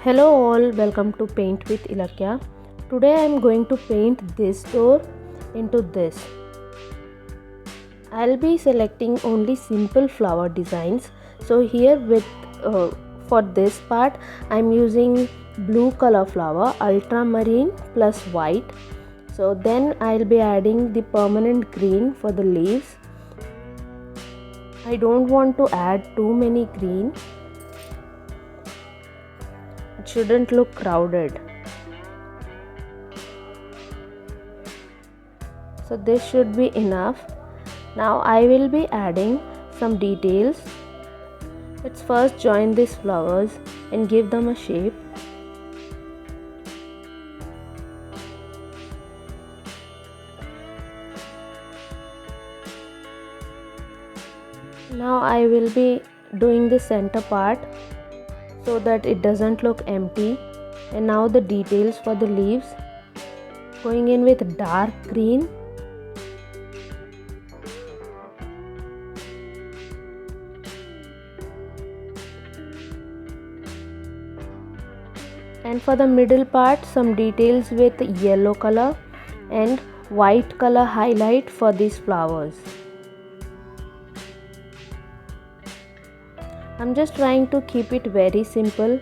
Hello all, welcome to Paint with Ilakya. Today I am going to paint this door into this. I'll be selecting only simple flower designs. So here for this part I am using blue color flower, ultramarine plus white. So then I'll be adding the permanent green for the leaves. I don't want to add too many green. It shouldn't look crowded. So this should be enough. Now I will be adding some details. Let's first join these flowers and give them a shape. Now I will be doing the center part so that it doesn't look empty. And now the details for the leaves, going in with dark green. And for the middle part, some details with yellow color and white color highlight for these flowers. I'm just trying to keep it very simple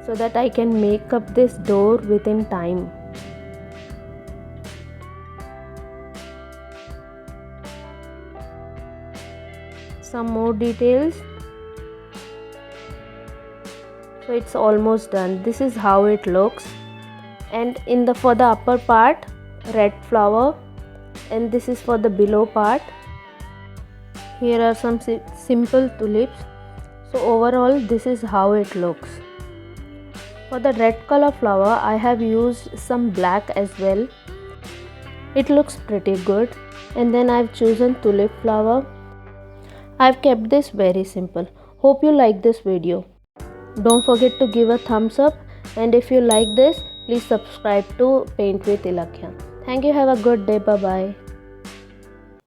so that I can make up this door within time. Some more details. So it's almost done. This is how it looks. And for the upper part, red flower, and this is for the below part. Here are some simple tulips. So overall this is how it looks. For the red color flower I have used some black as well. It looks pretty good. And then I've chosen tulip flower. I've kept this very simple. Hope you like this video. Don't forget to give a thumbs up, and if you like this, please subscribe to Paint with Ilakya. Thank you. Have a good day. Bye bye.